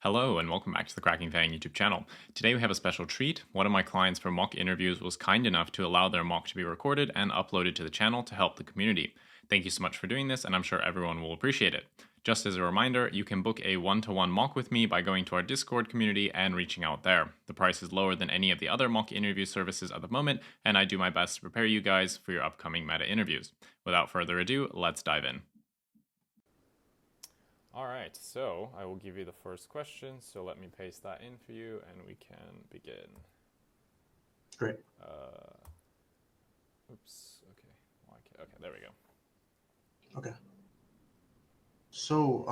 Hello and welcome back to the Cracking Fang YouTube channel. Today we have a special treat. One of my clients for mock interviews was kind enough to allow their mock to be recorded and uploaded to the channel to help the community. Thank you so much for doing this, and I'm sure everyone will appreciate it. Just as a reminder, you can book a one-to-one mock with me by going to our Discord community and reaching out there. The price is lower than any of the other mock interview services at the moment, and I do my best to prepare you guys for your upcoming meta interviews. Without further ado, let's dive in. All right, so I will give you the first question. So let me paste that in for you and we can begin. Great. Oops, okay. Okay, there we go. Okay. So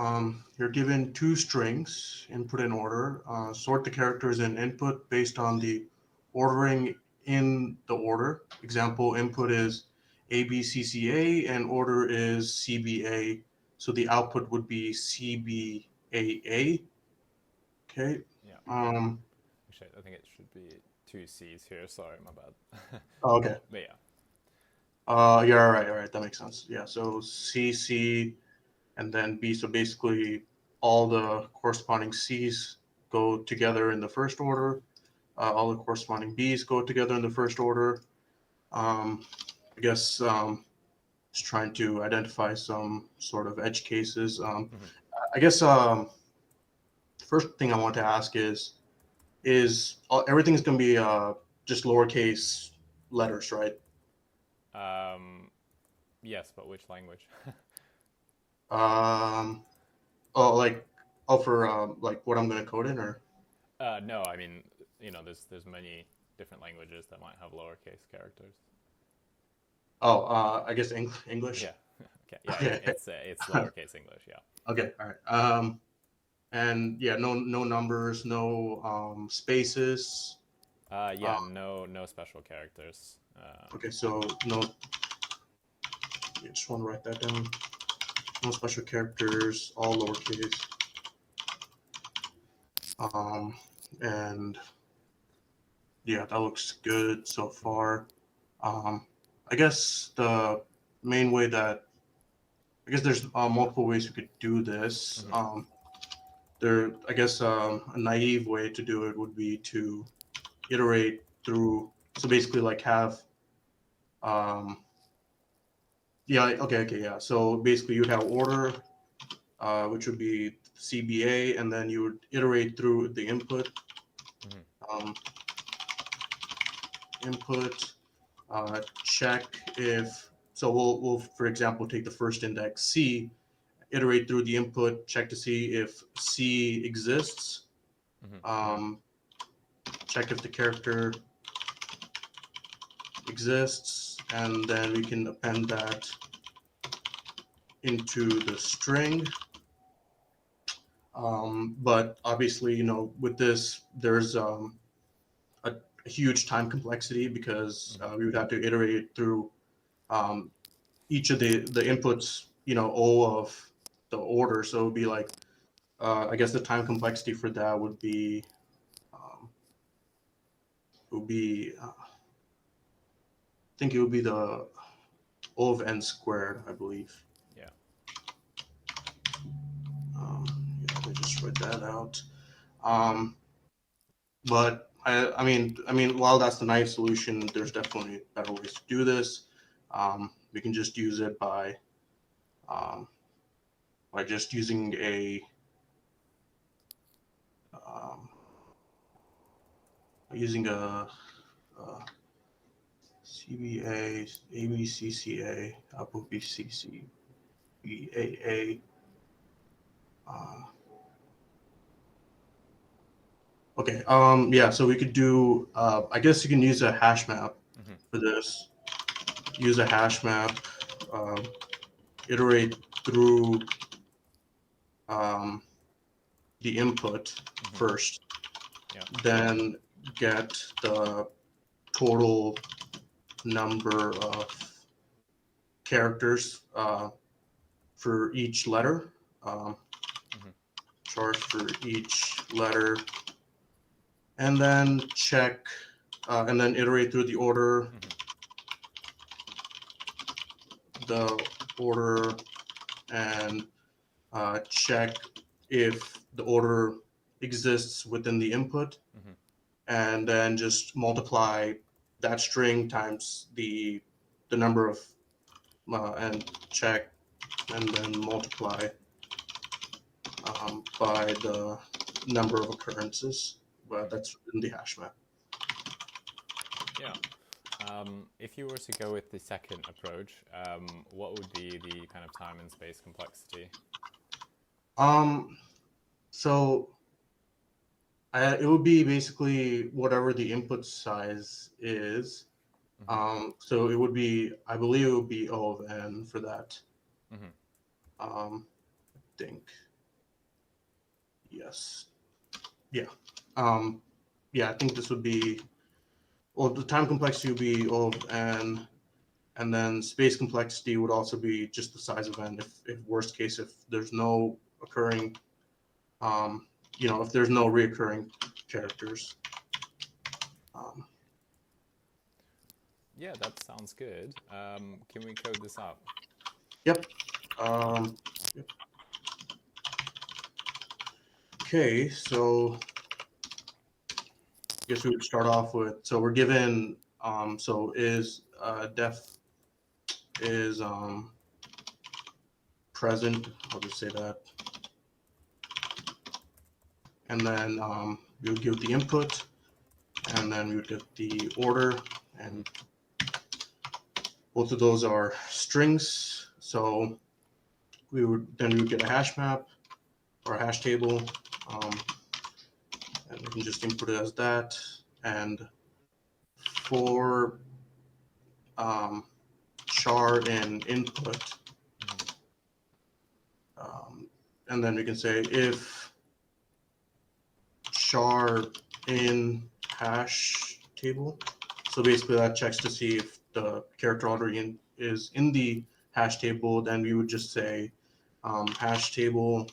you're given two strings, input and order. Sort the characters in input based on the ordering in the order. Example, input is ABCCA and order is CBA. So the output would be CBAA. Okay. Yeah. Um, Actually, I think it should be two C's here. Sorry, my bad. okay. But yeah. Yeah, all right. That makes sense. Yeah. So CC and then B. So basically, all the corresponding C's go together in the first order. All the corresponding B's go together in the first order. I guess just trying to identify some sort of edge cases. Mhm. I guess first thing I want to ask is everything's going to be just lowercase letters, right? Yes, but which language? Um, oh, like oh for like what I'm going to code in, or No, I mean, there's many different languages that might have lowercase characters. oh, I guess English. Yeah. Okay. Yeah, Okay. it's lowercase English. Yeah. Okay. All right. And yeah, no numbers, no spaces. Yeah. Uh, No special characters. okay, so no. I just want to write that down. No special characters, all lowercase. Um, and yeah, that looks good so far. I guess the main way that I guess there's multiple ways we could do this. Mhm. I guess a naive way to do it would be to iterate through. So basically, like have um, yeah, okay, yeah. So basically, you'd have order, which would be CBA, and then you would iterate through the input. Mhm. Um, input, check if. So we'll for example take the first index C, iterate through the input, check to see if C exists. Mhm. Um, check if the character exists, and then we can append that into the string. But obviously, with this, there's a huge time complexity because Mhm. we would have to iterate through um, each of the inputs, O of the order. So it would be like, I guess the time complexity for that um, would be, I think it would be the O of n squared, I believe. Yeah. Yeah, let me just write that out. Um, but I mean, while that's the nice solution, there's definitely better ways to do this. We can just use it um, by just using um, a CBA, ABCCA, output BCC, BAA. Uh, okay. Yeah. So we could do. I guess you can use a hash map Mhm. for this. Use a hash map. Um, iterate through um, the input Mhm. first, Yeah. then get the total number of characters for each letter, um, Mhm. charge for each letter, and then check, and then iterate through Mhm. the order, and check if the order exists within the input, Mhm. and then just multiply that string times the number of and check, and then multiply by the number of occurrences. Well, that's in the hash map. Yeah. If you were to go with the second approach, what would be the kind of time and space complexity? So it would be basically whatever the input size is. Mm-hmm. So it would be, I believe it would be O of n for that. Mm-hmm. I think. Yes. Yeah. Um, yeah, I think this would be, well, the time complexity would be O of n, and then space complexity would also be just the size of n. If worst case, if there's no occurring, if there's no reoccurring characters. Um, Yeah, that sounds good. Can we code this up? yep. Yep. Okay, so I guess we would start off with, so we're given, so is def is present, I'll just say that. And then we would give the input, and then we would get the order, and both of those are strings. So we would get a hash map or a hash table, and we can just input it as that. And for char in input, and then we can say if char in hash table. So basically that checks to see if the character already is in the hash table. Then we would just say hash table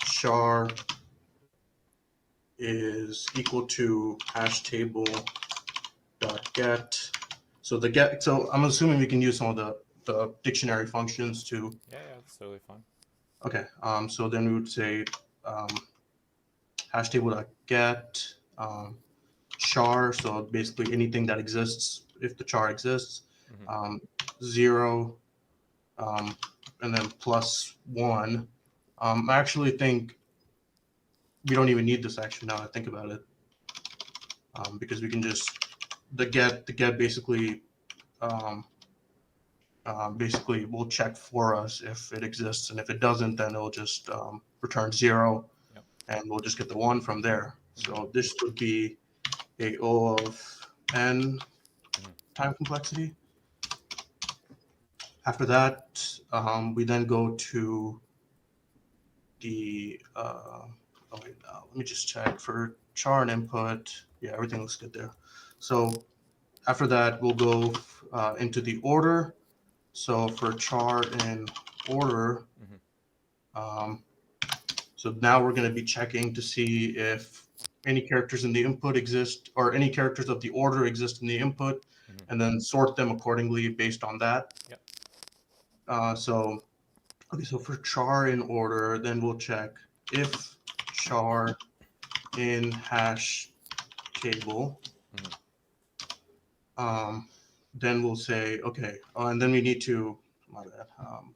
char is equal to hash table dot get. So the get. So I'm assuming we can use some of the dictionary functions to. Yeah, that's totally fine. Okay. So then we would say hash table dot get char. So basically anything that exists, if the char exists, 0, and then +1. I actually think we don't even need this action now that I think about it, because we can just the get basically basically will check for us if it exists, and if it doesn't, then it'll just return 0, Yep. and we'll just get the 1 from there. So this would be a O of n time complexity. After that, we then go to the let me just check for char and input. Yeah, everything looks good there. So after that, we'll go into the order. So for char and order, so now we're going to be checking to see if any characters in the input exist, or any characters of the order exist in the input, and then sort them accordingly based on that. Yep. So for char in order, then we'll check if char in hash table. Then we'll say, okay, and then we need to,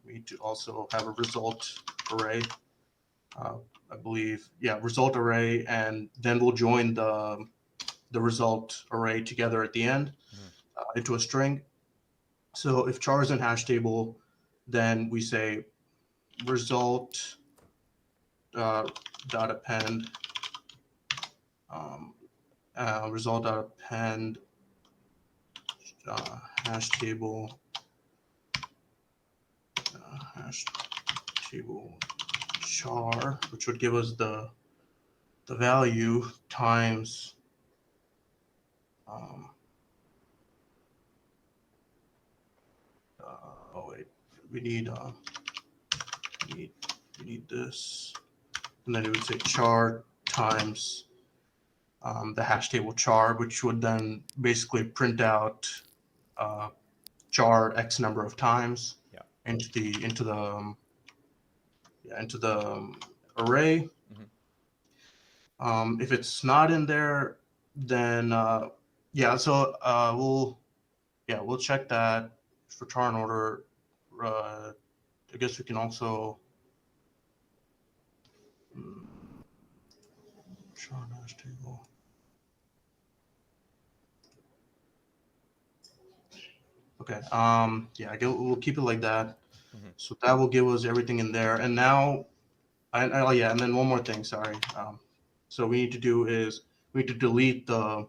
we need to also have a result array. I believe, yeah, result array, and then we'll join the result array together at the end into a string. So if char is in hash table, then we say result dot append result dot append hash table char, which would give us the value times we need this, and then it would say char times the hash table char, which would then basically print out char x number of times into the array. Mhm. If it's not in there, then we'll check that for char and order. I guess we can also char hash table. Okay. We'll keep it like that. Mhm. So that will give us everything in there. And now, and then one more thing. Sorry. So we need to do is we need to delete the.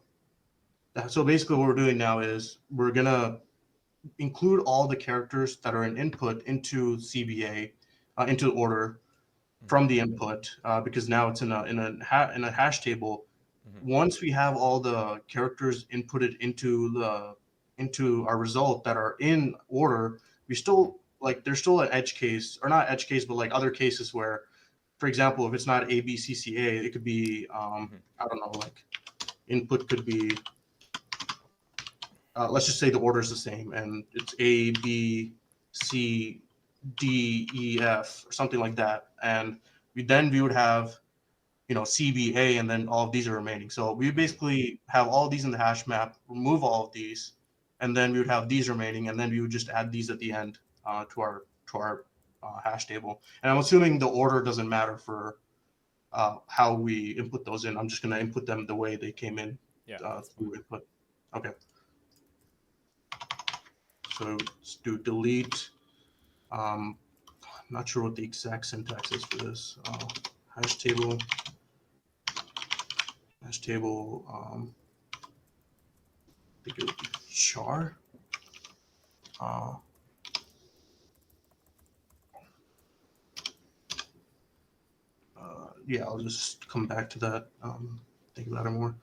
So basically, what we're doing now is we're gonna include all the characters that are an input into CBA, into order from the input, because now it's in a hash table. Mhm. Once we have all the characters inputted into our result that are in order, we still like there's still an edge case, or not edge case, but like other cases where, for example, if it's not A B C C A, it could be Mhm. I don't know, like input could be let's just say the order is the same and it's A B C D E F or something like that, and we would have CBA, and then all of these are remaining. So we basically have all these in the hash map, remove all of these, and then we would have these remaining, and then we would just add these at the end to our hash table. And I'm assuming the order doesn't matter for how we input those in. I'm just going to input them the way they came in Yeah, that's fine. through input. Okay. So let's do delete. I'm not sure what the exact syntax is for this. Hash table. Hash table. I think it would be char. Uh, I'll just come back to that. Think about it more.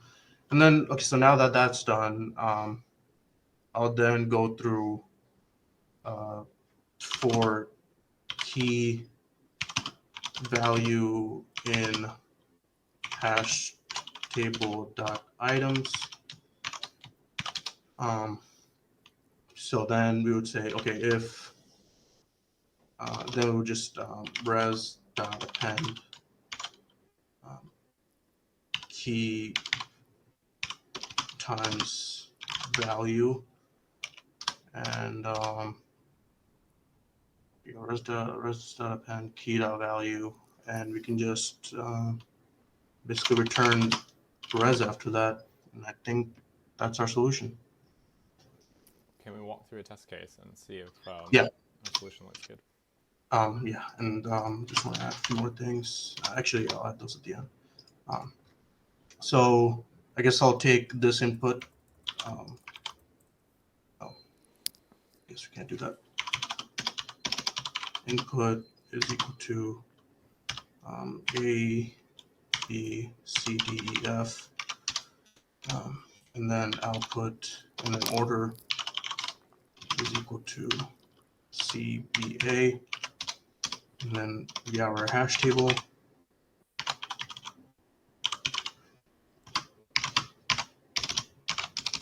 And then, okay, so now that that's done, I'll then go through for key value in hash table dot items. So then we would say, okay, if then we would just res dot append key times value, and res dot append key dot value, and we can just basically return res after that, and I think that's our solution. Can we walk through a test case and see if Yeah. our solution looks good? And just want to add a few more things. Actually, I'll add those at the end. So I guess I'll take this input. I guess we can't do that. Input is equal to A, B, C, D, E, F, and then output, and then order is equal to CBA, and then we have our hash table.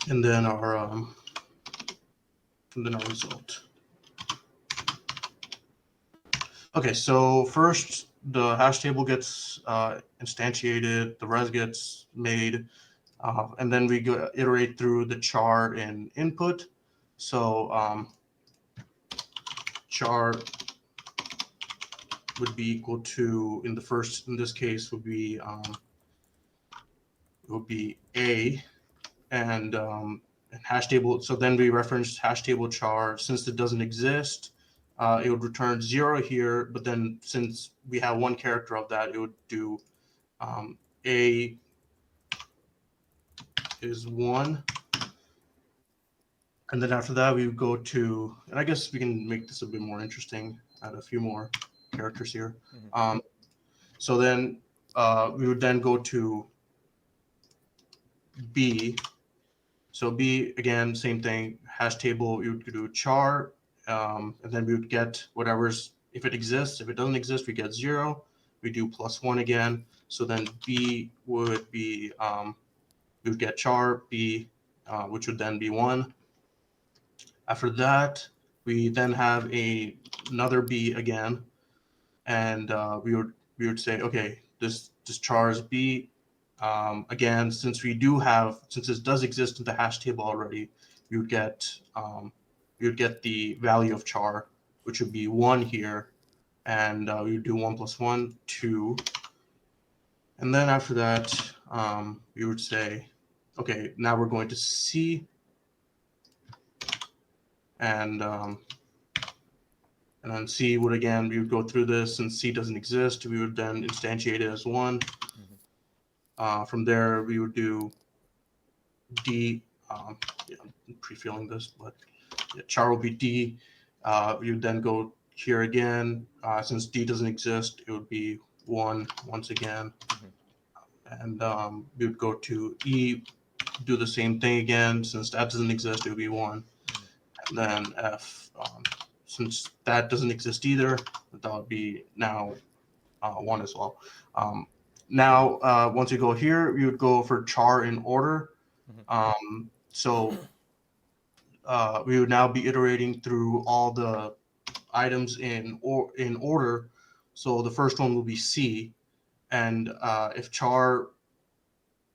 And then our result. Okay, so first the hash table gets instantiated, the res gets made, and then we go iterate through the char in input. So char would be equal to, in this case would be A, and hash table. So then we reference hash table char. Since it doesn't exist, it would return 0 here. But then since we have one character of that, it would do A is 1. And then after that, we would go to, and I guess we can make this a bit more interesting, add a few more characters here. Mm-hmm. So then we would then go to B. So B, again, same thing, hash table, we would do char, and then we would get whatever's, if it exists. If it doesn't exist, we get 0. We do +1 again. So then B would be, we would get char B, which would then be 1. After that, we then have another B again, and we we would say, okay, this char is B. Again, since this does exist in the hash table already, you would get the value of char, which would be 1 here, and we would do 1 plus 1, 2. And then after that, we would say, okay, now we're going to C, and then C would, again, we would go through this. Since C doesn't exist, we would then instantiate it as 1. From there, we would do D. Yeah, I'm pre-filling this, but yeah, char will be D. We would then go here again. Since D doesn't exist, it would be 1 once again. And we would go to E, do the same thing again. Since that doesn't exist, it would be 1. And then F, since that doesn't exist either, that would be now 1 as well. Now, once you go here, we would go for char in order. So we would now be iterating through all the items in order. So the first one will be C, and if char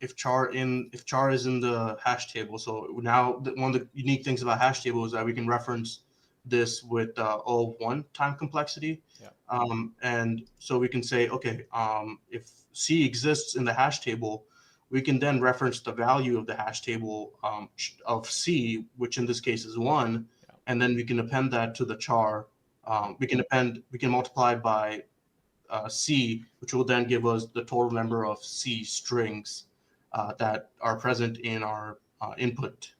is in the hash table. So now one of the unique things about hash table is that we can reference this with O1 time complexity. And so we can say, okay, if C exists in the hash table, we can then reference the value of the hash table of C, which in this case is 1, and then we can append that to the char. We can multiply by C, which will then give us the total number of C strings that are present in our input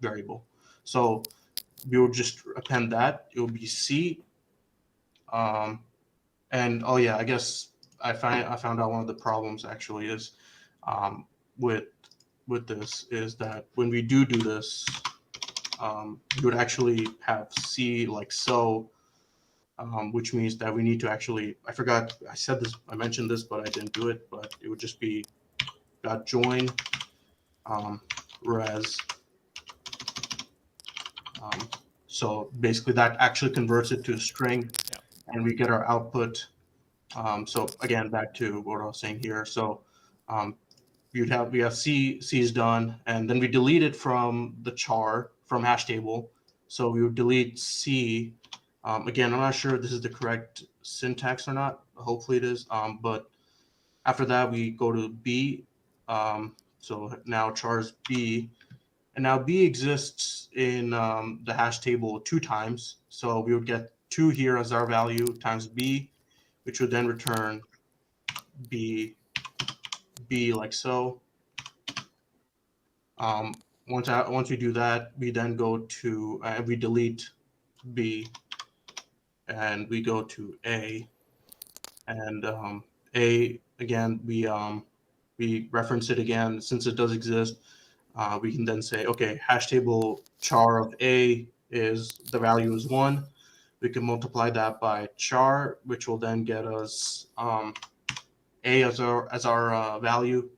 variable. So we will just append that. It will be C. And oh yeah, I guess I found out one of the problems actually is with this is that when we do this, we would actually have C like so, which means that we need to actually, I forgot, I mentioned this, but I didn't do it, but it would just be .join res. So basically that actually converts it to a string, and we get our output. So again, back to what I was saying here. So we have C is done, and then we delete it from the char from hash table. So we would delete C. Again, I'm not sure if this is the correct syntax or not. Hopefully it is. But after that, we go to B. So now char is B. And now B exists in the hash table 2 times. So we would get 2 here as our value times B, which would then return B like so. Once we do that, we then go to, we delete B, and we go to A. And A, again, we reference it again. Since it does exist, we can then say, okay, hash table char of A is, the value is 1. We can multiply that by char, which will then get us A as our value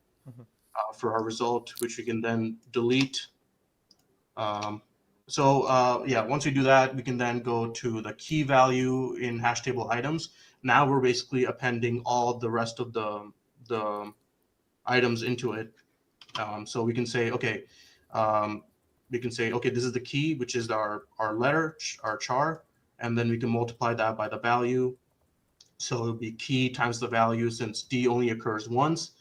for our result, which we can then delete. Once we do that, we can then go to the key value in hash table items. Now we're basically appending all the rest of the items into it. So we can say, okay, this is the key, which is our letter, our char, and then we can multiply that by the value. So it'll be key times the value, since D only occurs once.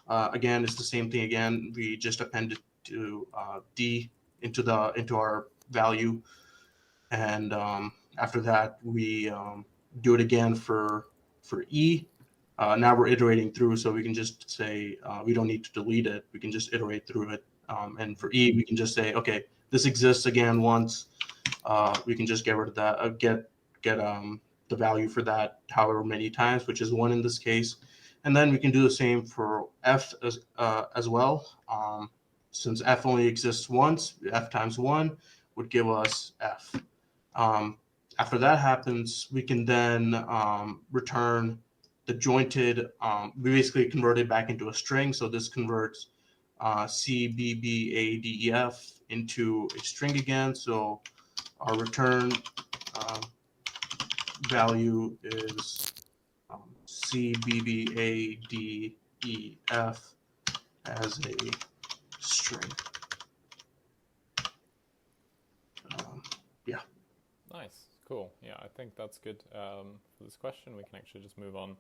Again, it's the same thing again. We just append it to D into our value, and after that we do it again for E. Now we're iterating through, so we can just say we don't need to delete it. We can just iterate through it. And for E, we can just say, okay, this exists again once. We can just get rid of that, get the value for that however many times, which is 1 in this case. And then we can do the same for F as well. Since F only exists once, F times 1 would give us F. After that happens, we can then return the jointed, we basically convert it back into a string. So this converts C, B, B, A, D, E, F into a string again. So our return value is C, B, B, A, D, E, F as a string. Yeah. Nice, cool. Yeah, I think that's good for this question. We can actually just move on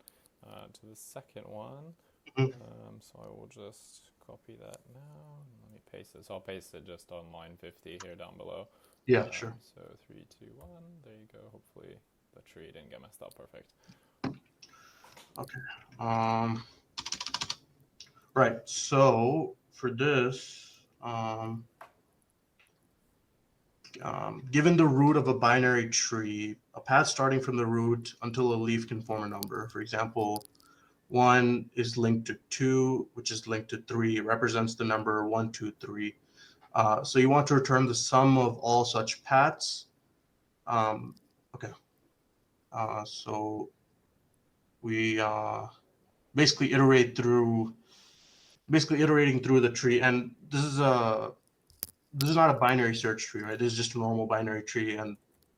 to the second one. Mhm. So I will just copy that now. Let me paste it. So I'll paste it just on line 50 here down below. Yeah, sure. So 3, 2, 1. There you go. Hopefully the tree didn't get messed up. Perfect. Okay. Right. So for this, given the root of a binary tree, a path starting from the root until a leaf can form a number. For example, 1 is linked to 2, which is linked to 3, represents the number 1, 2, 3. So you want to return the sum of all such paths. Okay. So we basically iterating through the tree, and this is not a binary search tree, right? This is just a normal binary tree, and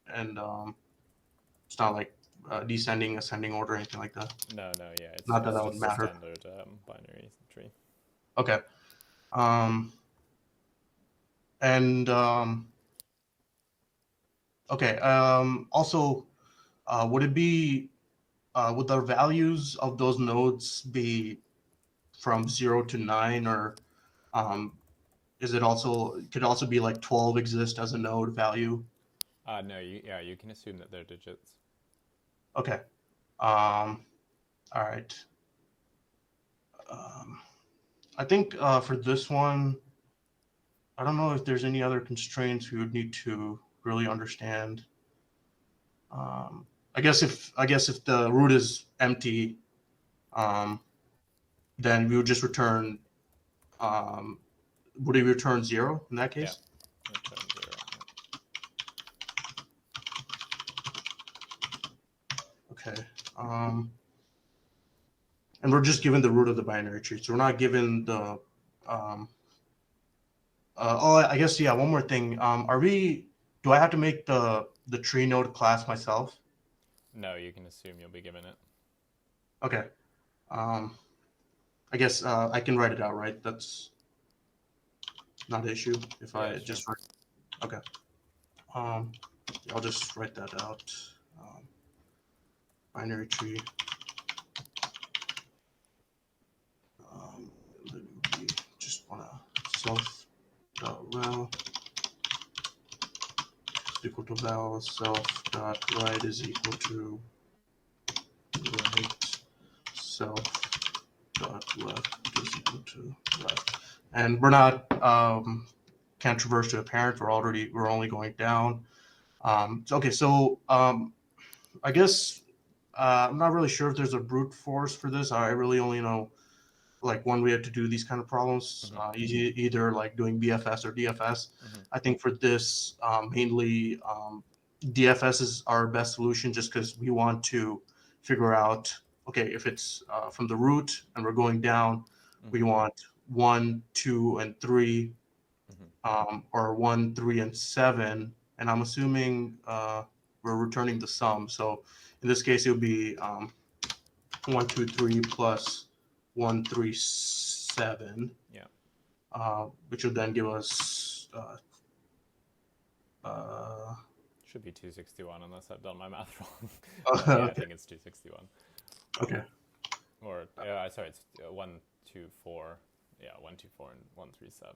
it's not like descending, ascending order, anything like that. No, yeah, it's Not that just would a matter. standard binary tree. Okay. And okay. Also, would it be would the values of those nodes be from 0 to 9, or is it also could also be like 12 exist as a node value? No, you can assume that they're digits. Okay. All right. I think for this one, I don't know if there's any other constraints we would need to really understand. I guess if the root is empty, then we would just return. Would it return 0 in that case? Yeah, return 0. Okay. And we're just given the root of the binary tree, so we're not given the. I guess yeah. One more thing. Are we? Do I have to make the tree node class myself? No, you can assume you'll be given it. Okay. I guess I can write it out, right? That's not an issue if I just write. Okay. I'll just write that out. Binary tree. We just want to self dot val is equal to val self dot right is equal to right self dot left is equal to left, and we're not can't traverse to a parent. We're only going down. Okay, so I guess I'm not really sure if there's a brute force for this. I really only know like when we had to do these kind of problems, either like doing BFS or DFS. I think for this mainly DFS is our best solution, just because we want to figure out, okay, if it's from the root and we're going down, we want 1, 2, and 3, or 1, 3, and 7. And I'm assuming we're returning the sum. So in this case, it would be 1, 2, 3 plus 1, 3, 7. Yeah. Which would then give us. Should be 261 unless I've done my math wrong. Okay. I think it's 261. Okay. Or sorry, it's 1, 2, 4. Yeah, 1, 2, 4, and 1, 3, 7.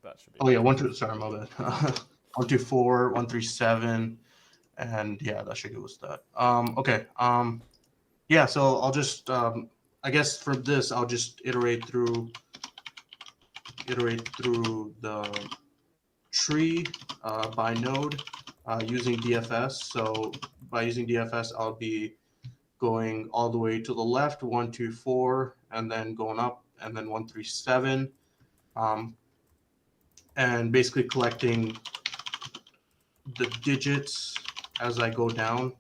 That should be. Oh yeah, 1, 2. Sorry, my bad. 1, 2, 4, 1, 3, 7, and yeah, that should give us that. Okay. Yeah. So I'll just. I guess for this, I'll just iterate through the tree by node using DFS. So by using DFS, I'll be going all the way to the left, 1, 2, 4, and then going up, and then 1, 3, 7, and basically collecting the digits as I go down.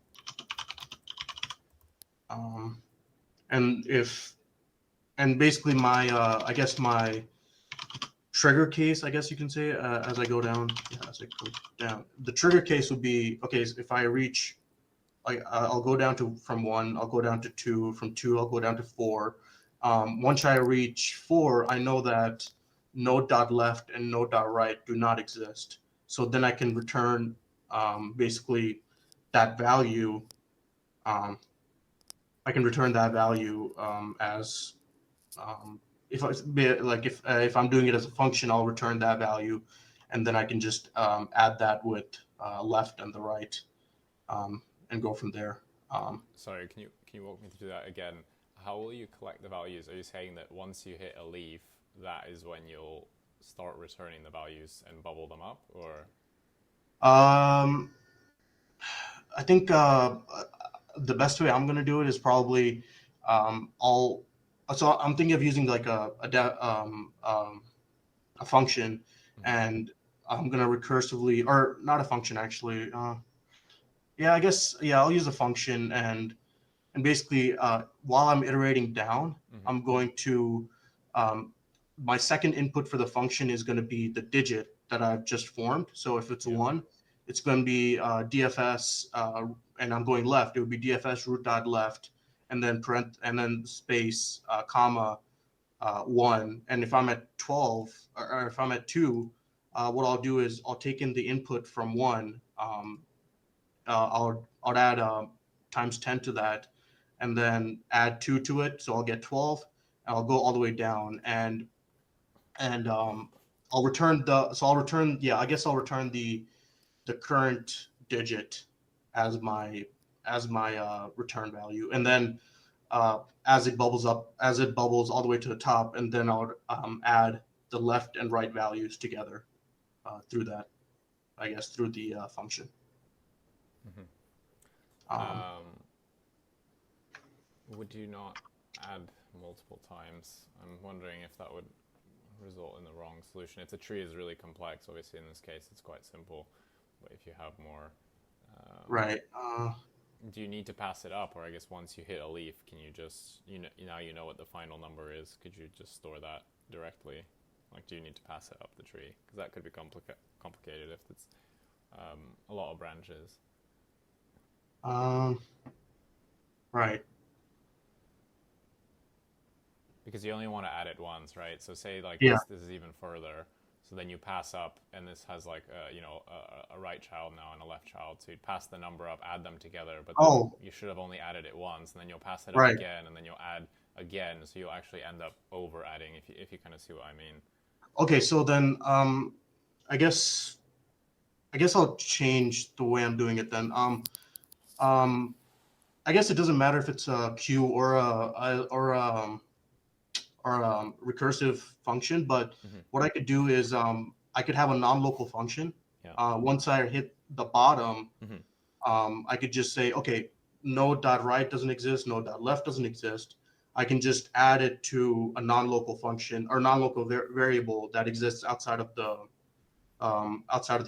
And basically my I guess my trigger case, I guess you can say, as I go down. Yeah, as I go down, the trigger case would be, okay, if I reach I'll go down to from 1, I'll go down to 2, from 2 I'll go down to 4. Once I reach 4, I know that node.left and node.right do not exist. So then I can return basically that value. Um, I can return that value as if I like if I'm doing it as a function, I'll return that value, and then I can just add that with left and the right, and go from there. Sorry, can you walk me through that again? How will you collect the values? Are you saying that once you hit a leaf, that is when you'll start returning the values and bubble them up, or? Um, I think the best way I'm gonna do it is probably I'll so I'm thinking of using like a function, Mhm. and I'm gonna recursively, or not a function actually. Yeah, I guess yeah, I'll use a function, and basically while I'm iterating down, Mhm. I'm going to um, my second input for the function is going to be the digit that I've just formed. So if it's Yeah. 1, it's going to be DFS, and I'm going left. It would be DFS root dot left, and then and then space comma 1. And if I'm at 12, or if I'm at 2, what I'll do is I'll take in the input from 1. I'll add times 10 to that, and then add 2 to it, so I'll get 12. And I'll go all the way down, and I'll return, yeah, I guess I'll return the current digit as my return value, and then as it bubbles all the way to the top, and then I'll add the left and right values together through that, I guess, through the function. Mhm. Um, Um, would you not add multiple times? I'm wondering if that would result in the wrong solution. If the tree is really complex, obviously in this case it's quite simple, but if you have more, um, right. do you need to pass it up, or I guess once you hit a leaf, can you just now you know what the final number is? Could you just store that directly? Like, do you need to pass it up the tree? Because that could be complicated if it's a lot of branches. Um, right. Because you only want to add it once, right? So say like Yeah. this is even further. So then you pass up, and this has like a right child now and a left child. So you'd pass the number up, add them together, but then Oh, you should have only added it once, and then you'll pass it up right. again, and then you'll add again. So you'll actually end up over adding, if you kind of see what I mean. Okay, so then I guess I'll change the way I'm doing it then. Um, I guess it doesn't matter if it's a queue or a recursive function, but Mm-hmm. what I could do is I could have a non-local function. Yeah. Once I hit the bottom, Mm-hmm. I could just say, okay, node.right doesn't exist, node.left doesn't exist. I can just add it to a non-local function or non-local variable that exists outside of the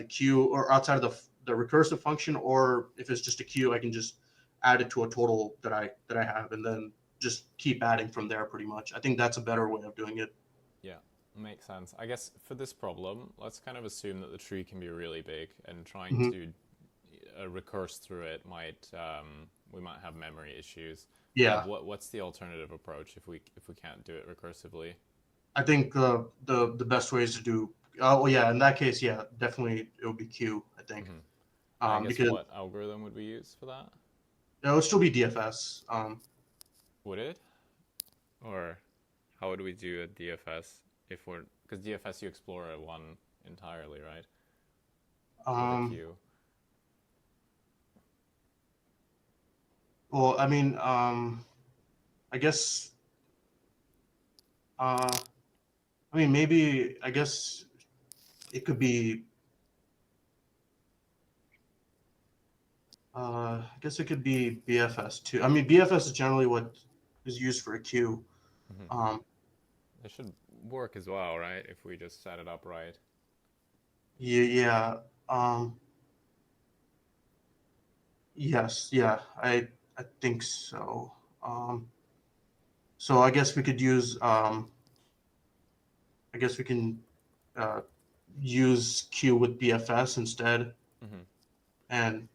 queue, or outside of the recursive function, or if it's just a queue, I can just add it to a total that I have, and then just keep adding from there. Pretty much, I think that's a better way of doing it. Yeah, makes sense. I guess for this problem, let's kind of assume that the tree can be really big, and trying Hmm. to recurse through it might we might have memory issues. Yeah, What's the alternative approach if we can't do it recursively? I think the best way is to do. Oh well, yeah, in that case, yeah, definitely it would be Q. I think Hmm. And I guess because what algorithm would we use for that? it would still be DFS. Would it? Or how would we do a DFS if we're because DFS you explore one entirely, right? With a Um, queue. well, I mean, I guess. I mean, maybe. I guess it could be. I guess it could be BFS too. I mean, BFS is generally what is used for a queue. Hmm. Um, It should work as well, right? If we just set it up right. yeah, yeah. Um, yes, yeah. I think so. So I guess we could use. I guess we can uh, use queue with BFS instead, Hmm. and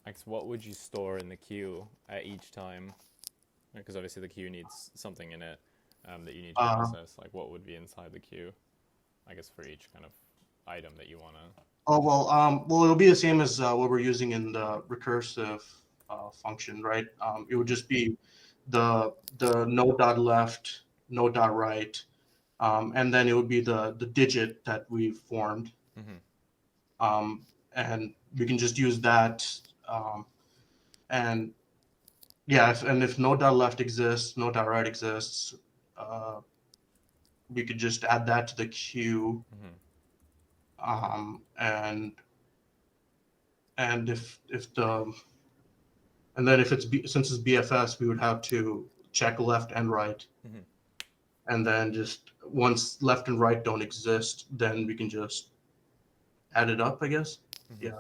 I guess what would you store in the queue at each time? Because obviously the queue needs something in it that you need to Uh, process. Like what would be inside the queue? I guess for each kind of item that you want to. well, it'll be the same as what we're using in the recursive function, right? It would just be the node dot left, node dot right, and then it would be the digit that we've formed, Mm-hmm. and we can just use that, and yeah, if node dot left exists, node dot right exists, uh, we could just add that to the queue, Mm-hmm. and if the and then if since it's BFS, we would have to check left and right, Mm-hmm. and then just once left and right don't exist, then we can just add it up, I guess. Mm-hmm. Yeah.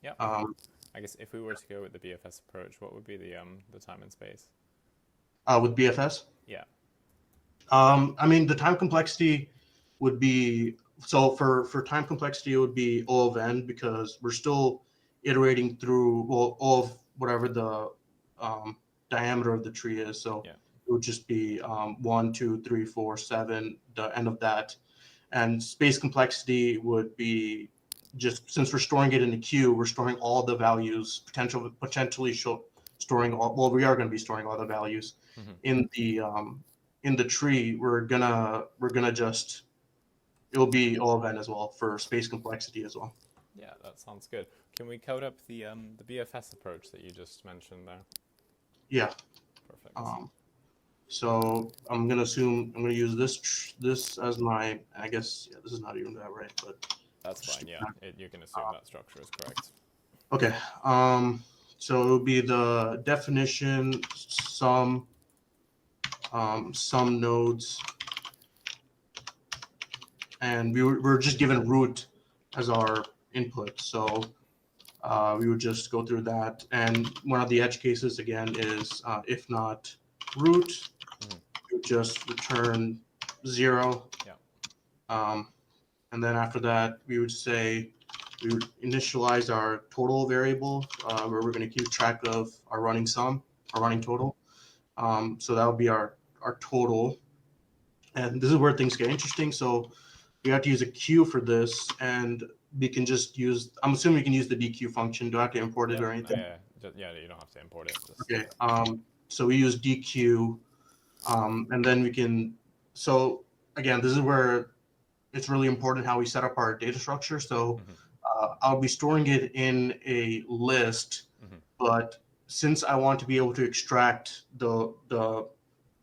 Yeah. Um, I guess if we were to go with the BFS approach, what would be the time and space? with BFS, Yeah. I mean the time complexity would be so for time complexity it would be O of n because we're still iterating through well O of whatever the diameter of the tree is. So Yeah. it would just be 1, 2, 3, 4, 7, the end of that. And space complexity would be just since we're storing it in the queue, we're storing all the values, potentially storing all. Well, we are going to be storing all the values Mm-hmm. in the tree. We're gonna just it'll be O of n as well for space complexity as well. Yeah, that sounds good. Can we code up the BFS approach that you just mentioned there? Yeah. Perfect. Um, so I'm gonna assume I'm gonna use this as my. I guess yeah, this is not even that right, but That's fine. Yeah, you can assume that structure is correct. okay. So it would be the definition some nodes, and we're just given root as our input. So we would just go through that. And one of the edge cases again is if not root, Mm-hmm. we would just return 0. Yeah. And then after that, we would say we would initialize our total variable where we're going to keep track of our running sum, our running total. So that would be our total. And this is where things get interesting. So we have to use a queue for this, and we can just use. I'm assuming we can use the dequeue function. Do I have to import it Yeah. or anything? Yeah. You don't have to import it. Just, Okay. So we use dequeue, and then we can. So again, this is where it's really important how we set up our data structure. So mm-hmm. I'll be storing it in a list, Mm-hmm. but since I want to be able to extract the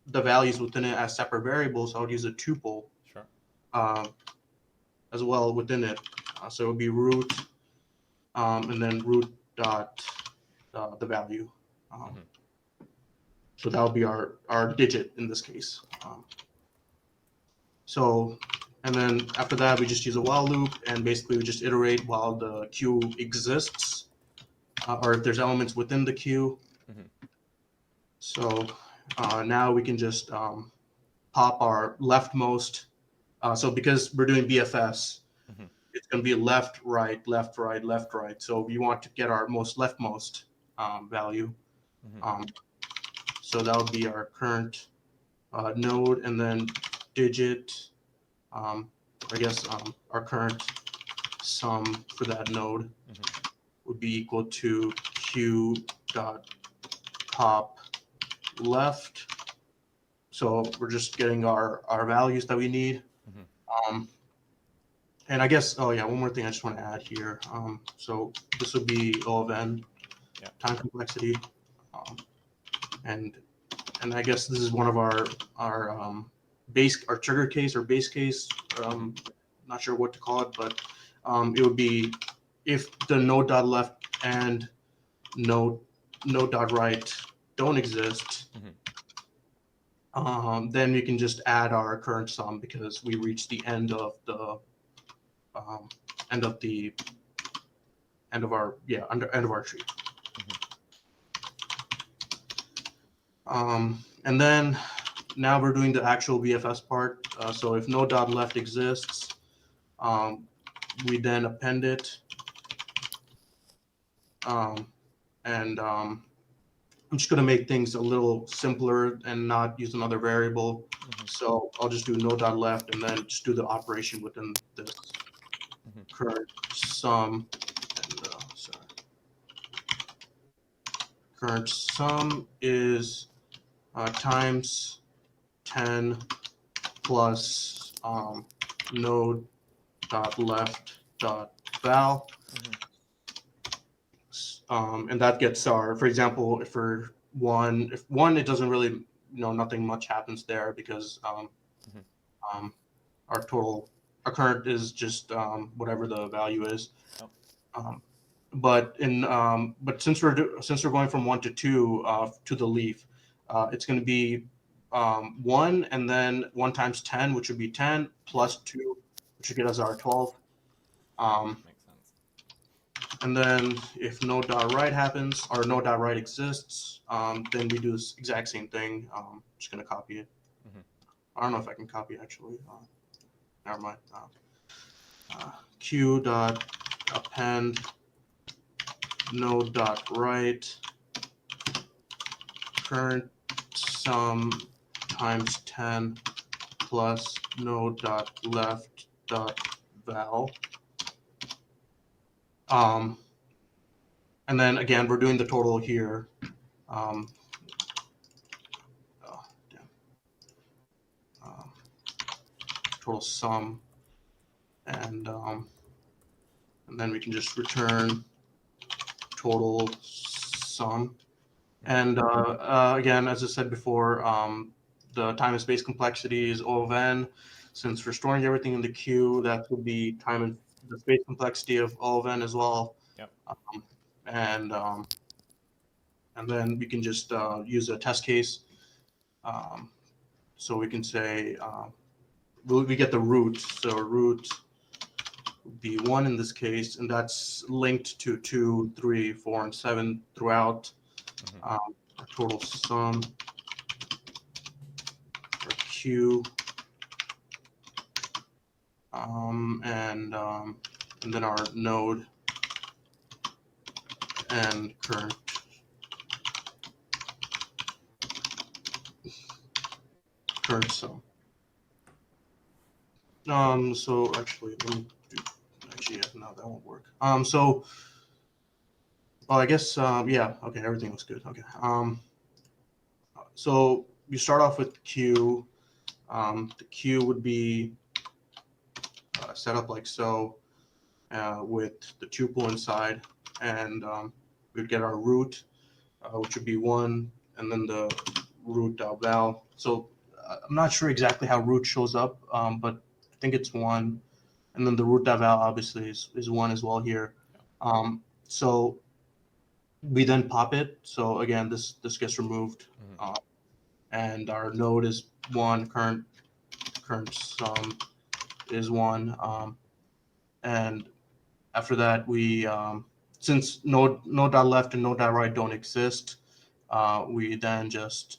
values within it as separate variables, I would use a tuple Sure. as well within it. So it would be root, and then root dot the value. Mm-hmm. So that would be our digit in this case. So, and then after that, we just use a while loop, and basically we just iterate while the queue exists, or if there's elements within the queue. Mm-hmm. So now we can just pop our leftmost. So because we're doing BFS, Mm-hmm. it's going to be left, right, left, right, left, right. So we want to get our most leftmost value. Mm-hmm. So that would be our current node, and then digit, I guess our current sum for that node Mm-hmm. would be equal to q dot pop left. So we're just getting our values that we need. Mm-hmm. And I guess, oh yeah, one more thing I just want to add here. So this would be O of n, Yeah. time complexity, and I guess this is one of our our trigger case or base case. Not sure what to call it, but it would be if the node dot left and node dot right don't exist. Mm-hmm. Then we can just add our current sum because we reached the end of the end of our tree. Mm-hmm. And then now we're doing the actual BFS part. So if no dot left exists, we then append it. and I'm just going to make things a little simpler and not use another variable. So I'll just do no.left and then just do the operation within this current sum. And, current sum is times 10 plus node.left.val. And that gets our, for example, if one, it doesn't really, nothing much happens there because our current is just whatever the value is. Oh. But since we're going from 1 to 2 to the leaf, it's going to be 1 and then 1 times 10, which would be 10 plus 2, which would get us our 12. Makes sense. And then if no.right happens or no.right exists, then we do this exact same thing. Just going to copy it. I don't know if I can copy actually. Never mind. Q dot append node.right current sum times 10 plus node.left.val. And then again, we're doing the total here. Total sum, and then we can just return total sum. And again, as I said before, the time and space complexity is O of n. Since we're storing everything in the queue, that would be time and the space complexity of O of n as well. Yep. And then we can just use a test case. So we can say we get the root. So root would be 1 in this case, and that's linked to 2, 3, 4, and 7 throughout. Our total sum for Q, and then our node and current sum. So actually, let me do. Actually, no, that won't work. So. Well, I guess, yeah, okay, everything looks good. Okay. So you start off with Q. The Q would be set up like so with the tuple inside, and we'd get our root, which would be 1, and then the root val. So I'm not sure exactly how root shows up, but I think it's 1, and then the root val obviously is 1 as well here. So we then pop it. So again, this gets removed, and our node is 1. Current sum is 1, and after that we since node.left and node.right don't exist, we then just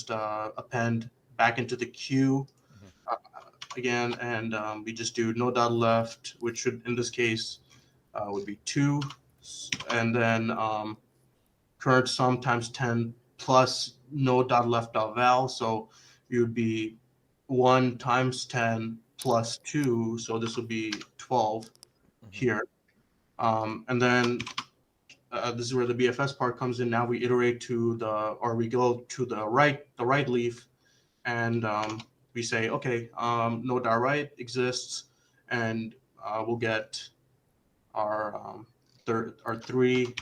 append back into the queue again, and we just do node.left, which should in this case would be 2. And then current sum times 10 plus node.left.val. So it would be 1 times 10 plus 2. So this would be 12 here. And then this is where the BFS part comes in. Now we iterate we go to the right leaf, and we say, okay, node.right exists, and we'll get our 3,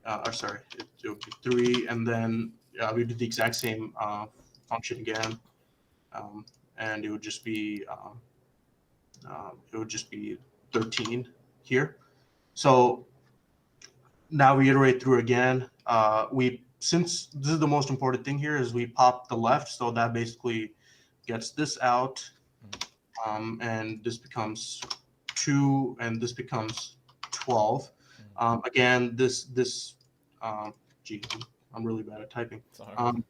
it would be 3, and then we do the exact same function again, and it would just be 13 here. So now we iterate through again. Since this is the most important thing here, is we pop the left, so that basically gets this out, and this becomes 2, and this becomes 12. Again, gee, I'm really bad at typing. And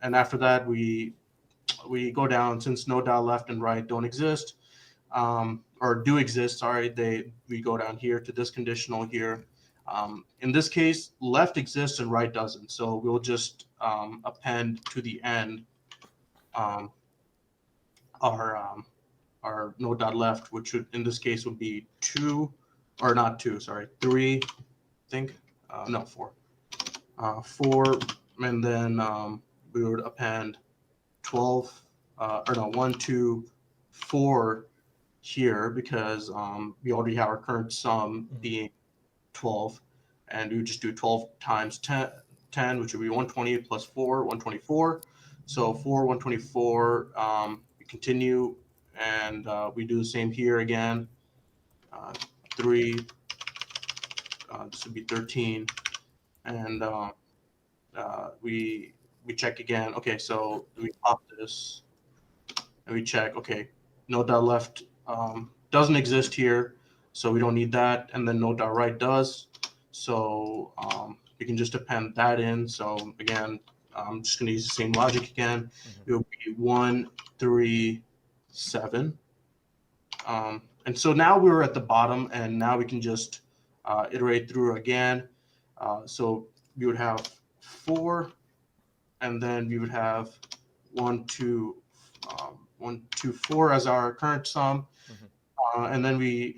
after that, we go down. Since node.left and right don't exist, or do exist. Sorry, we go down here to this conditional here. In this case, left exists and right doesn't. So we'll just append to the end um, our node dot left, which would in this case would be two, or not two, sorry, three. I think no, four. Four, and then we would append 12, or no, 1, 2, 4 here because we already have our current sum being 12, and we would just do 12 times 10, which would be 120 plus 4, 124. So 4, 124, we continue, and we do the same here again. 3, this would be 13, and we check again. Okay, so we pop this and we check. Okay, node dot left doesn't exist here, so we don't need that. And then node dot right does, so we can just append that in. So again, I'm just going to use the same logic again. It will be 1, 3, 7. And so now we're at the bottom, and now we can just iterate through again. So we would have 4, and then we would have 1, 2, 1, 2, 4 as our current sum. And then we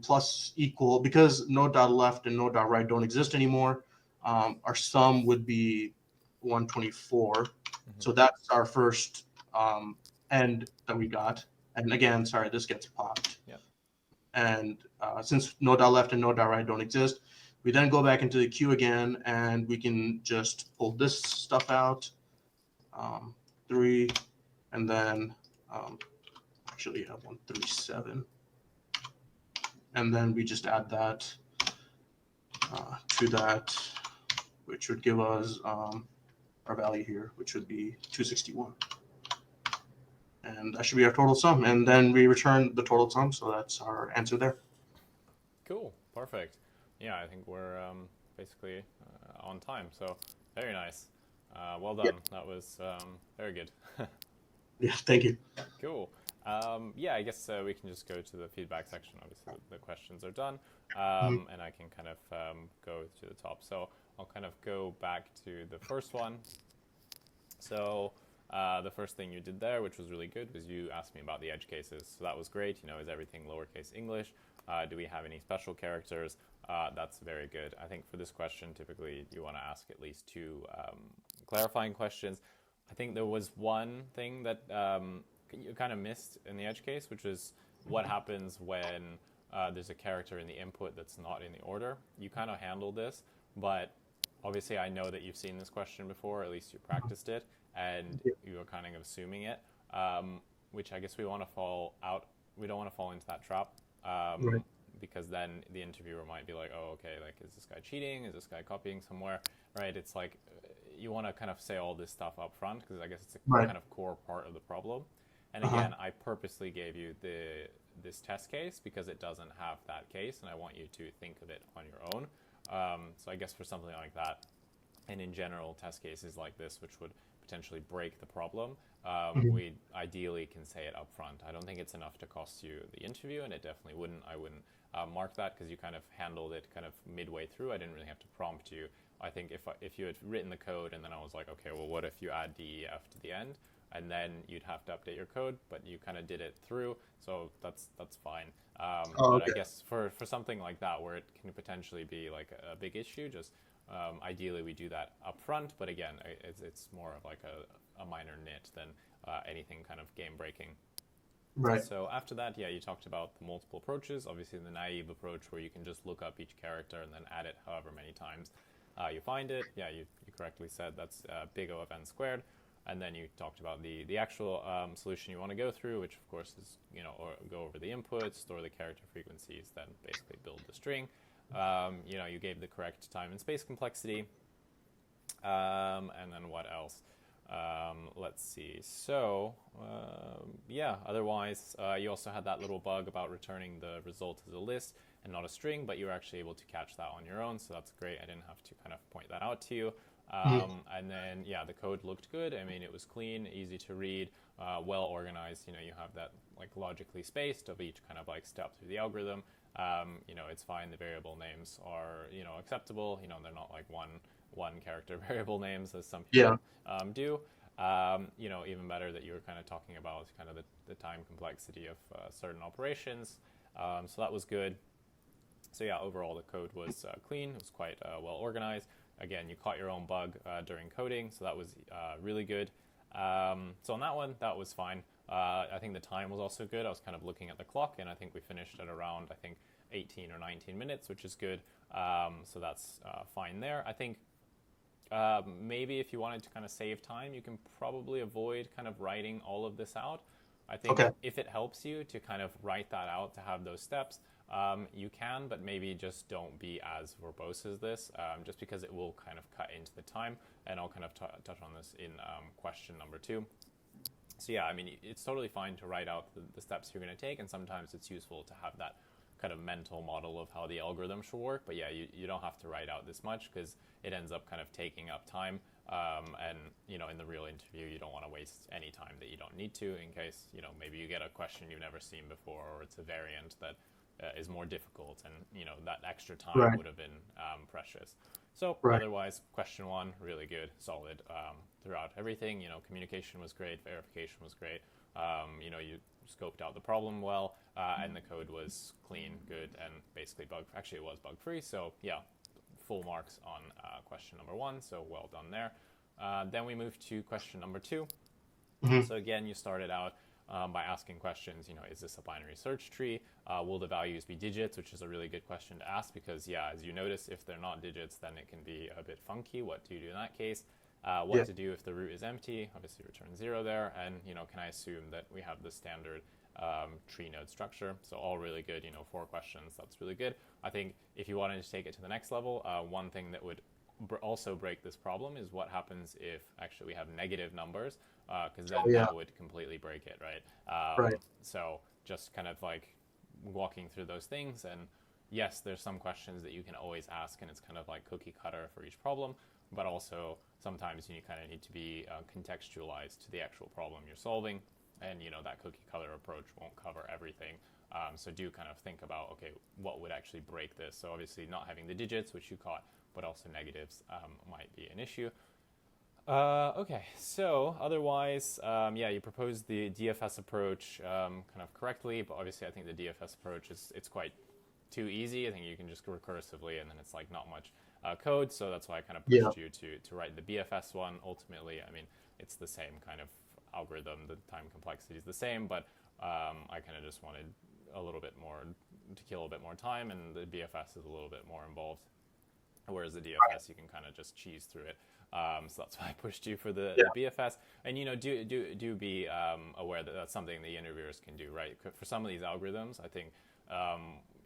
plus equal, because node dot left and node dot right don't exist anymore. Our sum would be 124. So that's our first end that we got. And again, sorry, this gets popped. Yeah. And since node dot left and node dot right don't exist, we then go back into the queue again, and we can just pull this stuff out. 3, and then actually 137, and then we just add that to that, which would give us our value here, which would be 261, and that should be our total sum. And then we return the total sum, so that's our answer there. Cool, perfect. Yeah, I think we're basically on time, so very nice. Well done. Yep. That was very good. Yeah, thank you. Cool. Yeah, I guess we can just go to the feedback section. Obviously, the questions are done, and I can kind of go to the top. So I'll kind of go back to the first one. So the first thing you did there, which was really good, was you asked me about the edge cases. So that was great. You know, is everything lowercase English? Do we have any special characters? That's very good. I think for this question, typically you want to ask at least 2 clarifying questions. I think there was one thing that you kind of missed in the edge case, which is what happens when there's a character in the input that's not in the order. You kind of handled this, but obviously I know that you've seen this question before, at least you practiced it, and you were kind of assuming it, which I guess we want to fall out. We don't want to fall into that trap. Right. Because then the interviewer might be like, oh, okay, like, is this guy cheating? Is this guy copying somewhere? Right? It's like you want to kind of say all this stuff up front because I guess it's a kind of core part of the problem. And again, I purposely gave you this test case because it doesn't have that case, and I want you to think of it on your own. So I guess for something like that, and in general, test cases like this, which would potentially break the problem, we ideally can say it up front. I don't think it's enough to cost you the interview, and it definitely wouldn't. I wouldn't mark that because you kind of handled it kind of midway through. I didn't really have to prompt you. I think if you had written the code and then I was like, okay, well, what if you add DEF to the end? And then you'd have to update your code, but you kind of did it through, so that's fine. But I guess for something like that, where it can potentially be like a big issue, just ideally we do that up front. But again, it's more of like a minor nit than anything kind of game breaking. Right. So after that, yeah, you talked about the multiple approaches. Obviously, the naive approach, where you can just look up each character and then add it however many times you find it. Yeah, you correctly said that's big O of n squared. And then you talked about the actual solution you want to go through, which of course is, or go over the inputs, store the character frequencies, then basically build the string. You gave the correct time and space complexity. And then what else? Let's see. So, otherwise, you also had that little bug about returning the result as a list and not a string, but you were actually able to catch that on your own, so that's great. I didn't have to kind of point that out to you. And then, yeah, the code looked good. I mean, it was clean, easy to read, well organized. You know, you have that like logically spaced of each kind of like step through the algorithm. You know, it's fine. The variable names are, you know, acceptable. You know, they're not like one character variable names as some people do. You know, even better that you were kind of talking about kind of the time complexity of certain operations. So that was good. So yeah, overall the code was clean. It was quite well organized. Again, you caught your own bug during coding, so that was really good. So on that one, that was fine. I think the time was also good. I was kind of looking at the clock, and I think we finished at around, I think, 18 or 19 minutes, which is good. So that's fine there. I think maybe if you wanted to kind of save time, you can probably avoid kind of writing all of this out. I think if it helps you to kind of write that out, to have those steps, you can, but maybe just don't be as verbose as this, just because it will kind of cut into the time. And I'll kind of touch on this in question number 2. So yeah, I mean, it's totally fine to write out the steps you're going to take, and sometimes it's useful to have that kind of mental model of how the algorithm should work. But yeah, you don't have to write out this much, because it ends up kind of taking up time. And, you know, in the real interview, you don't want to waste any time that you don't need to, in case, you know, maybe you get a question you've never seen before, or it's a variant that is more difficult, and, you know, that extra time would have been precious. So otherwise, question 1, really good, solid throughout everything. You know, communication was great, verification was great. You know, you scoped out the problem well, and the code was clean, good, and basically it was bug-free. So yeah, full marks on question number 1, so well done there. Then we moved to question number 2. So again, you started out by asking questions, you know, is this a binary search tree? Will the values be digits? Which is a really good question to ask, because, yeah, as you notice, if they're not digits, then it can be a bit funky. What do you do in that case? What to do if the root is empty? Obviously return 0 there. And, you know, can I assume that we have the standard tree node structure? So all really good, you know, 4 questions. That's really good. I think if you wanted to take it to the next level, one thing that would also break this problem is what happens if actually we have negative numbers, because then that would completely break it, right? So just kind of like walking through those things, and yes, there's some questions that you can always ask, and it's kind of like cookie cutter for each problem, but also sometimes you kind of need to be contextualized to the actual problem you're solving, and, you know, that cookie cutter approach won't cover everything. So do kind of think about, okay, what would actually break this? So obviously not having the digits, which you caught, but also negatives might be an issue. Okay, so otherwise, yeah, you proposed the DFS approach kind of correctly, but obviously I think the DFS approach it's quite too easy. I think you can just go recursively, and then it's like not much code, so that's why I kind of pushed you to write the BFS one. Ultimately, I mean, it's the same kind of algorithm, the time complexity is the same, but I kind of just wanted a little bit more, to kill a bit more time, and the BFS is a little bit more involved. Whereas the DFS, you can kind of just cheese through it. So that's why I pushed you for the BFS. And, you know, do be aware that that's something the interviewers can do, right? For some of these algorithms, I think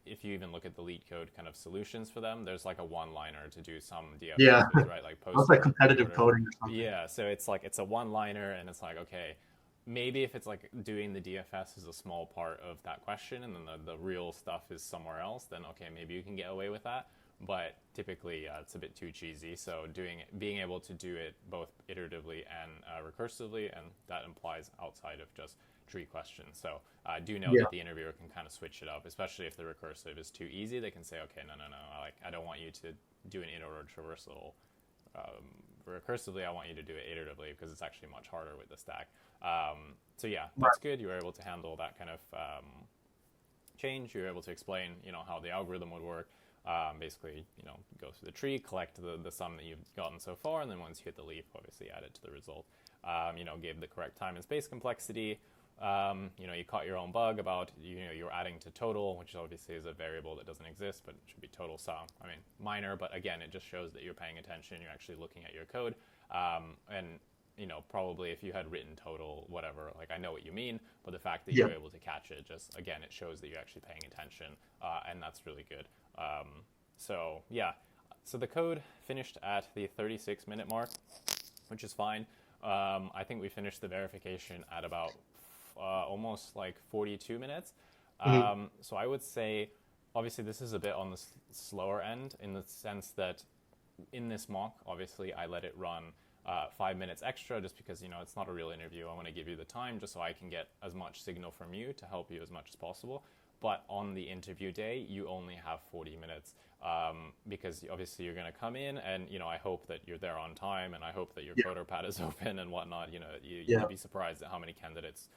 if you even look at the LeetCode kind of solutions for them, there's like a one-liner to do some DFS, right? Like post. It's like competitive coding or something. Yeah, so it's like it's a one-liner, and it's like, okay, maybe if it's like doing the DFS is a small part of that question, and then the real stuff is somewhere else, then okay, maybe you can get away with that. But typically, it's a bit too cheesy. So being able to do it both iteratively and recursively, and that implies outside of just tree questions. So do know that the interviewer can kind of switch it up, especially if the recursive is too easy. They can say, okay, no, I don't want you to do an in-order traversal recursively. I want you to do it iteratively, because it's actually much harder with the stack. So yeah, that's good. You were able to handle that kind of change. You were able to explain, you know, how the algorithm would work. Basically, you know, go through the tree, collect the sum that you've gotten so far, and then once you hit the leaf, obviously add it to the result. You know, gave the correct time and space complexity. You know, you caught your own bug about, you know, you're adding to total, which obviously is a variable that doesn't exist, but it should be total sum. I mean, minor, but again, it just shows that you're paying attention, you're actually looking at your code. And, you know, probably if you had written total, whatever, like, I know what you mean, but the fact that you're able to catch it, just, again, it shows that you're actually paying attention, and that's really good. So yeah, so the code finished at the 36-minute mark, which is fine. I think we finished the verification at about almost like 42 minutes. So I would say, obviously this is a bit on the slower end, in the sense that in this mock, obviously, I let it run 5 minutes extra just because, it's not a real interview. I want to give you the time just so I can get as much signal from you to help you as much as possible. But on the interview day, you only have 40 minutes because obviously you're going to come in and, I hope that you're there on time and I hope that your coder pad is open and whatnot. You'd be surprised at how many candidates,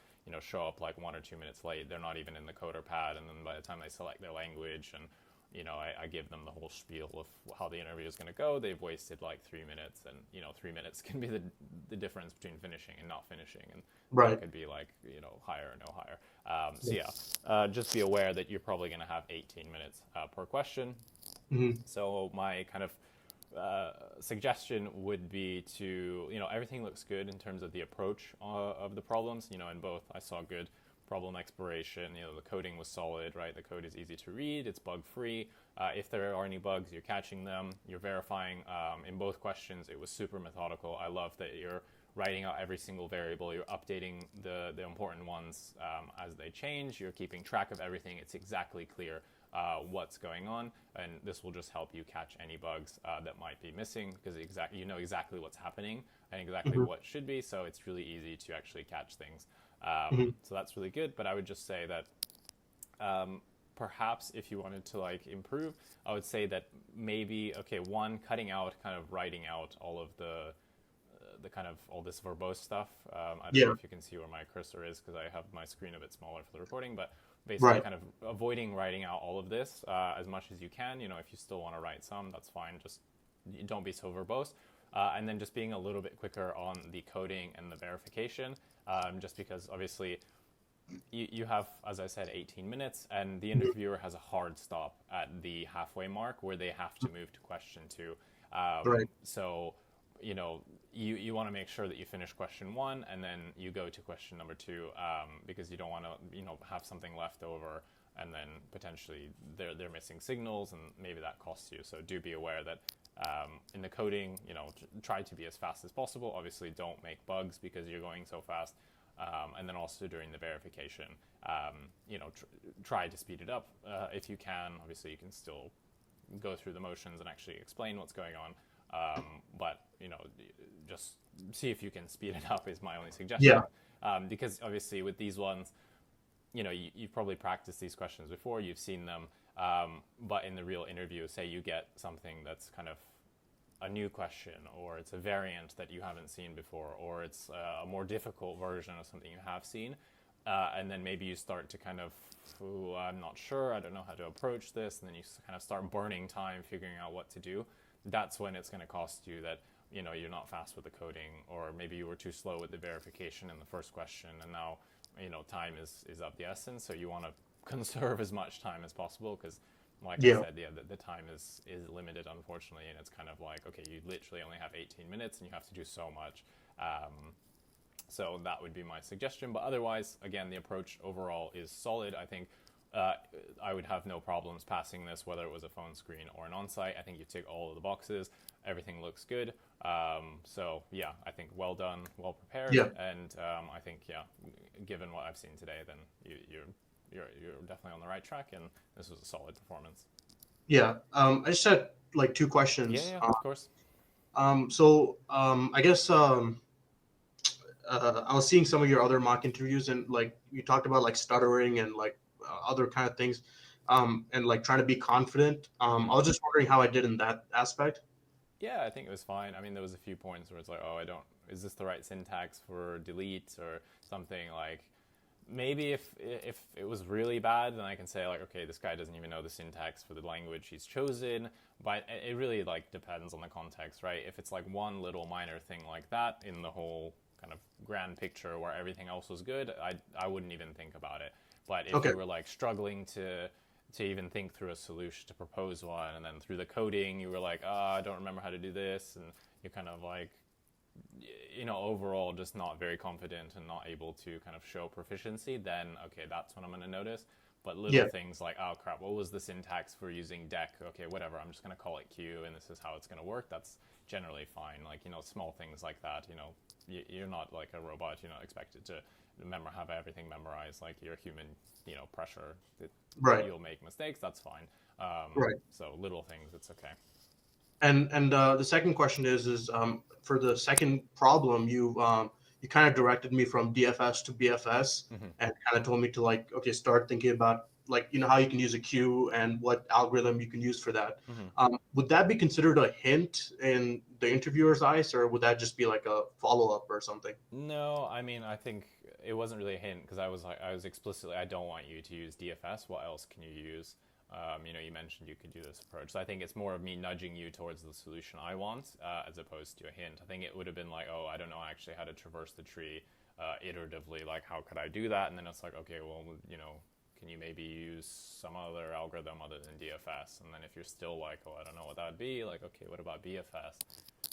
show up like 1 or 2 minutes late. They're not even in the coder pad. And then by the time they select their language and, I give them the whole spiel of how the interview is going to go. They've wasted like 3 minutes, and 3 minutes can be the difference between finishing and not finishing, and that could be like higher or no higher. So just be aware that you're probably going to have 18 minutes per question. So my kind of suggestion would be to everything looks good in terms of the approach of the problems. In both I saw good problem exploration, the coding was solid, right? The code is easy to read, it's bug free. If there are any bugs, you're catching them, you're verifying. In both questions, it was super methodical. I love that you're writing out every single variable, you're updating the important ones as they change, you're keeping track of everything. It's exactly clear what's going on, and this will just help you catch any bugs that might be missing because you know exactly what's happening and exactly what should be, so it's really easy to actually catch things. So that's really good, but I would just say that perhaps if you wanted to like improve, I would say that maybe, cutting out, kind of writing out all of the kind of all this verbose stuff. I don't know if you can see where my cursor is because I have my screen a bit smaller for the recording, but basically kind of avoiding writing out all of this as much as you can. If you still want to write some, that's fine. Just don't be so verbose. And then just being a little bit quicker on the coding and the verification, just because obviously you have, as I said, 18 minutes, and the interviewer has a hard stop at the halfway mark where they have to move to question 2. So, you want to make sure that you finish question 1 and then you go to question number 2 because you don't want to, have something left over and then potentially they're missing signals and maybe that costs you. So do be aware that in the coding, try to be as fast as possible. Obviously, don't make bugs because you're going so fast. And then also during the verification, try to speed it up if you can. Obviously, you can still go through the motions and actually explain what's going on. But, just see if you can speed it up is my only suggestion. Because obviously with these ones, you've probably practiced these questions before, you've seen them. But in the real interview, say you get something that's kind of a new question, or it's a variant that you haven't seen before, or it's a more difficult version of something you have seen, and then maybe you start to kind of, I'm not sure, I don't know how to approach this, and then you kind of start burning time figuring out what to do. That's when it's going to cost you that, you're not fast with the coding, or maybe you were too slow with the verification in the first question, and now, time is of the essence, so you want to conserve as much time as possible because I said, the time is limited, unfortunately, and it's kind of like, okay, you literally only have 18 minutes and you have to do so much. So that would be my suggestion. But otherwise, again, the approach overall is solid. I think I would have no problems passing this, whether it was a phone screen or an on-site. I think you tick all of the boxes. Everything looks good. So, yeah, I think well done, well prepared. And I think, given what I've seen today, then you're definitely on the right track, and this was a solid performance. I just had like 2 questions. Yeah, of course. I guess I was seeing some of your other mock interviews, and like you talked about like stuttering and like other kind of things, and like trying to be confident. I was just wondering how I did in that aspect. Yeah, I think it was fine. I mean, there was a few points where it's like, is this the right syntax for delete or something? Like, maybe if it was really bad, then I can say like, okay, this guy doesn't even know the syntax for the language he's chosen. But it really like depends on the context, right? If it's like one little minor thing like that in the whole kind of grand picture where everything else was good, I wouldn't even think about it. But if you were like struggling to even think through a solution, to propose one, and then through the coding you were like, I don't remember how to do this, and you're kind of like, overall just not very confident and not able to kind of show proficiency, then okay, that's when I'm going to notice. But little things like, oh crap, what was the syntax for using deck? Okay, whatever, I'm just going to call it Q and this is how it's going to work. That's generally fine. Like, small things like that, you're not like a robot. You're not expected to have everything memorized. Like, you're human, pressure. You'll make mistakes, that's fine. So little things, it's okay. And the second question is for the second problem, you kind of directed me from DFS to BFS and kind of told me to like, okay, start thinking about like, how you can use a queue and what algorithm you can use for that. Would that be considered a hint in the interviewer's eyes, or would that just be like a follow-up or something? No, I mean, I think it wasn't really a hint because I was explicitly, I don't want you to use DFS. What else can you use? You mentioned you could do this approach. So I think it's more of me nudging you towards the solution I want, as opposed to a hint. I think it would have been like, oh, I don't know actually how to traverse the tree iteratively. Like, how could I do that? And then it's like, okay, well, can you maybe use some other algorithm other than DFS? And then if you're still like, oh, I don't know what that would be, like, okay, what about BFS?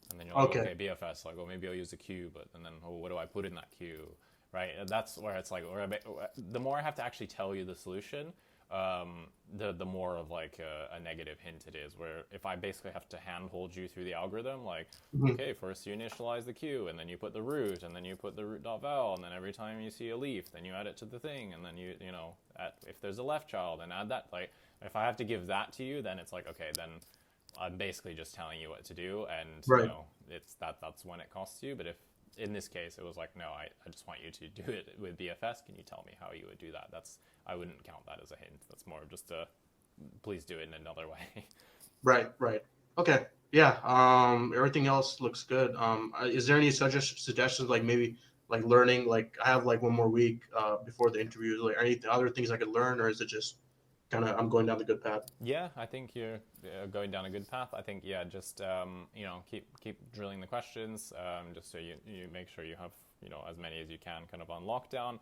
And then you're like, okay, BFS, like, well, maybe I'll use a queue, and then, oh, what do I put in that queue? Right? And that's where it's like, the more I have to actually tell you the solution, the more of like a negative hint it is, where if I basically have to handhold you through the algorithm, like, okay, first you initialize the queue, and then you put the root, and then you put the root.val, and then every time you see a leaf, then you add it to the thing, and then if there's a left child, then add that. Like, if I have to give that to you, then it's like, okay, then I'm basically just telling you what to do, and that's when it costs you. But if in this case it was like, no, I just want you to do it with BFS, can you tell me how you would do that? I wouldn't count that as a hint. That's more just a please do it in another way. Right. Okay. Yeah. Everything else looks good. Is there any suggestions, like maybe like learning, like I have like one more week before the interview, like any other things I could learn, or is it just kind of I'm going down the good path? Yeah, I think you're going down a good path. I think, yeah, just keep drilling the questions, just so you make sure you have as many as you can kind of on lockdown.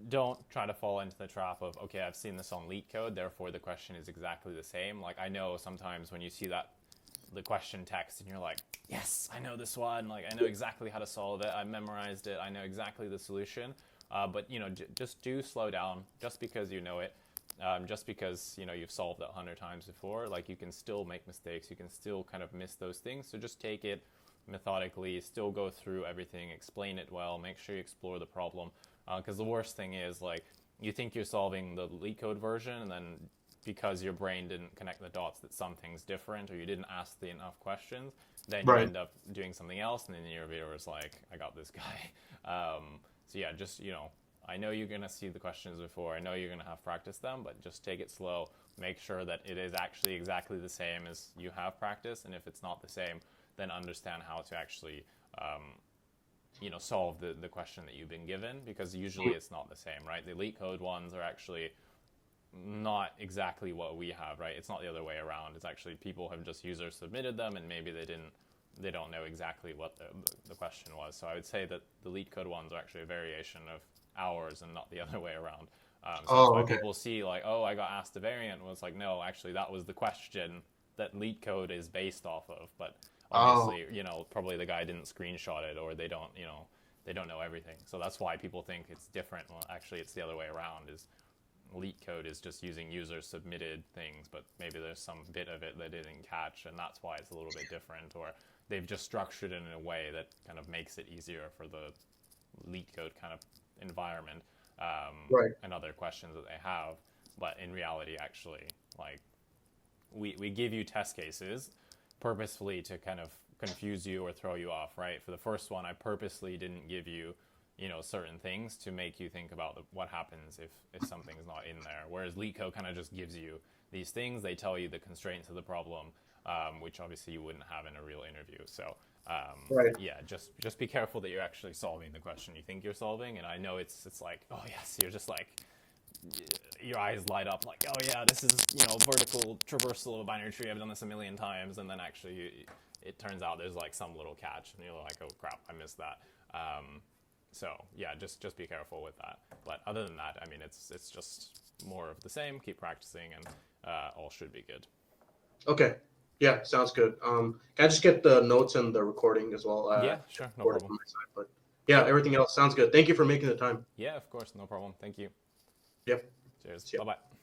Don't try to fall into the trap of, okay, I've seen this on LeetCode, therefore the question is exactly the same. Like, I know sometimes when you see the question text and you're like, yes, I know this one, like I know exactly how to solve it, I memorized it, I know exactly the solution. But just do slow down. Just because you know it, just because you've solved it 100 times before, like you can still make mistakes. You can still kind of miss those things. So just take it methodically. Still go through everything. Explain it well. Make sure you explore the problem. Because the worst thing is, like, you think you're solving the LeetCode version, and then because your brain didn't connect the dots that something's different, or you didn't ask enough questions, then you end up doing something else, and then your viewer's like, I got this guy. So yeah, just, I know you're going to see the questions before. I know you're going to have practiced them, but just take it slow. Make sure that it is actually exactly the same as you have practiced. And if it's not the same, then understand how to actually, solve the question that you've been given, because usually it's not the same, right? The LeetCode ones are actually not exactly what we have, right? It's not the other way around. It's actually people have just user submitted them, and maybe they don't know exactly what the question was. So I would say that the LeetCode ones are actually a variation of ours and not the other way around. So that's why people see like, oh, I got asked a variant. Well, it's like, no, actually that was the question that LeetCode is based off of. But obviously, probably the guy didn't screenshot it, or they don't know everything. So that's why people think it's different. Well, actually it's the other way around. Is LeetCode is just using user submitted things, but maybe there's some bit of it that they didn't catch, and that's why it's a little bit different. Or they've just structured it in a way that kind of makes it easier for the LeetCode kind of environment, and other questions that they have. But in reality, actually, like, we give you test cases purposefully to kind of confuse you or throw you off, right? For the first one, I purposely didn't give you, certain things to make you think about what happens if something's not in there. Whereas LeetCode kind of just gives you these things. They tell you the constraints of the problem, which obviously you wouldn't have in a real interview. So yeah, just be careful that you're actually solving the question you think you're solving. And I know it's like, oh yes, you're just like, your eyes light up like, oh yeah, this is vertical traversal of a binary tree. I've done this a million times, and then actually it turns out there's like some little catch, and you're like, oh crap, I missed that. So yeah, just be careful with that. But other than that, I mean, it's just more of the same. Keep practicing, and all should be good. Okay. Yeah, sounds good. Can I just get the notes and the recording as well? Yeah, sure, no problem. On my side, but yeah, everything else sounds good. Thank you for making the time. Yeah, of course, no problem. Thank you. Yep. Cheers. See ya. Bye-bye.